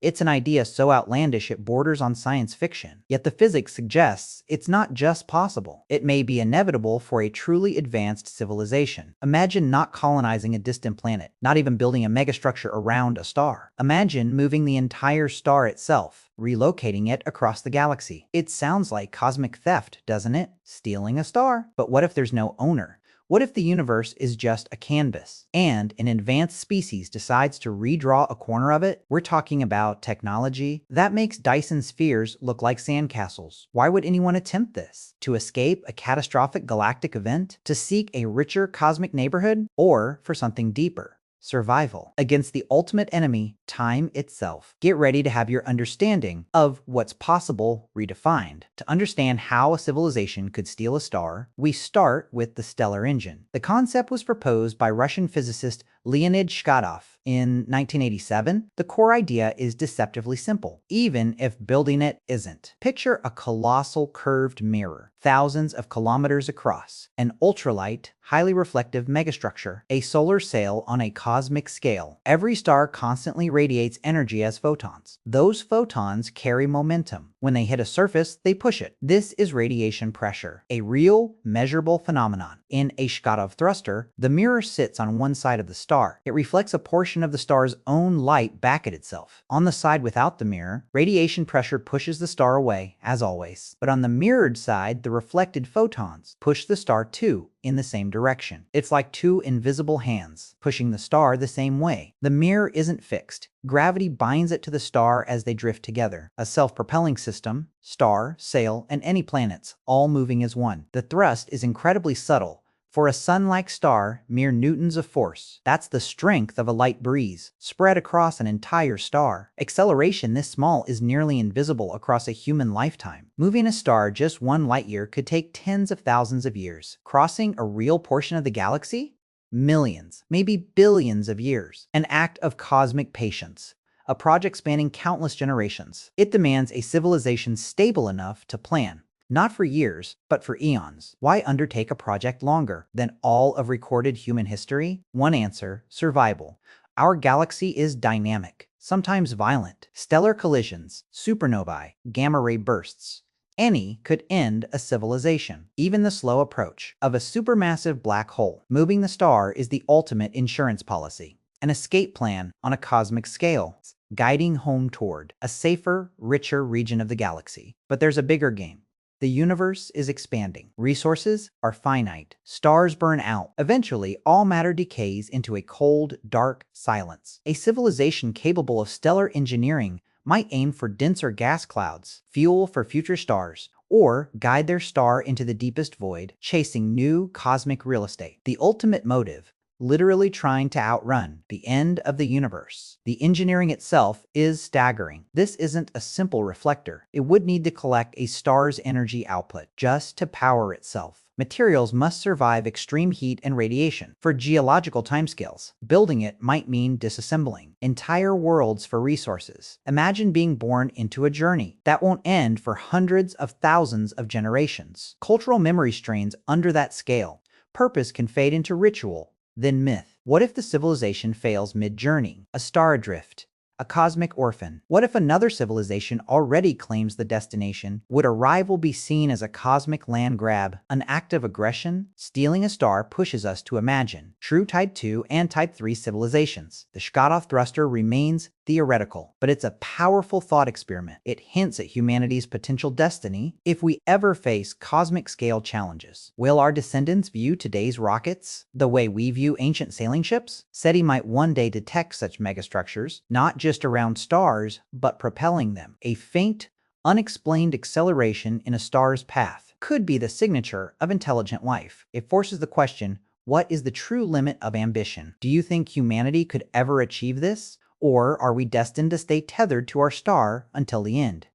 It's an idea so outlandish it borders on science fiction. Yet the physics suggests it's not just possible. It may be inevitable for a truly advanced civilization. Imagine not colonizing a distant planet, not even building a megastructure around a star. Imagine moving the entire star itself, relocating it across the galaxy. It sounds like cosmic theft, doesn't it? Stealing a star. But what if there's no owner? What if the universe is just a canvas, and an advanced species decides to redraw a corner of it? We're talking about technology that makes Dyson spheres look like sandcastles. Why would anyone attempt this? To escape a catastrophic galactic event? To seek a richer cosmic neighborhood? Or for something deeper? Survival against the ultimate enemy, time itself. Get ready to have your understanding of what's possible redefined. To understand how a civilization could steal a star, we start with the stellar engine. The concept was proposed by Russian physicist Leonid Shkadov in 1987. The core idea is deceptively simple, even if building it isn't. Picture a colossal curved mirror, thousands of kilometers across, an ultralight, highly reflective megastructure, a solar sail on a cosmic scale. Every star constantly radiates energy as photons. Those photons carry momentum. When they hit a surface, they push it. This is radiation pressure, a real, measurable phenomenon. In a Shkadov Thruster, the mirror sits on one side of the star. It reflects a portion of the star's own light back at itself. On the side without the mirror, radiation pressure pushes the star away, as always. But on the mirrored side, the reflected photons push the star too, in the same direction. It's like two invisible hands, pushing the star the same way. The mirror isn't fixed. Gravity binds it to the star as they drift together. A self-propelling system, star, sail, and any planets, all moving as one. The thrust is incredibly subtle. For a sun-like star, mere newtons of force. That's the strength of a light breeze, spread across an entire star. Acceleration this small is nearly invisible across a human lifetime. Moving a star just 1 light-year could take tens of thousands of years. Crossing a real portion of the galaxy? Millions, maybe billions of years. An act of cosmic patience. A project spanning countless generations. It demands a civilization stable enough to plan. Not for years, but for eons. Why undertake a project longer than all of recorded human history? One answer: survival. Our galaxy is dynamic, sometimes violent. Stellar collisions, supernovae, gamma-ray bursts. Any could end a civilization. Even the slow approach of a supermassive black hole. Moving the star is the ultimate insurance policy. An escape plan on a cosmic scale, guiding home toward a safer, richer region of the galaxy. But there's a bigger game. The universe is expanding. Resources are finite. Stars burn out. Eventually, all matter decays into a cold, dark silence. A civilization capable of stellar engineering might aim for denser gas clouds, fuel for future stars, or guide their star into the deepest void, chasing new cosmic real estate. The ultimate motive: literally trying to outrun the end of the universe. The engineering itself is staggering. This isn't a simple reflector. It would need to collect a star's energy output just to power itself. Materials must survive extreme heat and radiation. For geological timescales, building it might mean disassembling entire worlds for resources. Imagine being born into a journey that won't end for hundreds of thousands of generations. Cultural memory strains under that scale. Purpose can fade into ritual, then myth. What if the civilization fails mid-journey? A star adrift, a cosmic orphan. What if another civilization already claims the destination? Would arrival be seen as a cosmic land grab, an act of aggression? Stealing a star pushes us to imagine true Type II and Type III civilizations. The Shkadov Thruster remains theoretical, but it's a powerful thought experiment. It hints at humanity's potential destiny if we ever face cosmic-scale challenges. Will our descendants view today's rockets the way we view ancient sailing ships? Sany might one day detect such megastructures, not just around stars, but propelling them. A faint, unexplained acceleration in a star's path could be the signature of intelligent life. It forces the question, what is the true limit of ambition? Do you think humanity could ever achieve this? Or are we destined to stay tethered to our star until the end?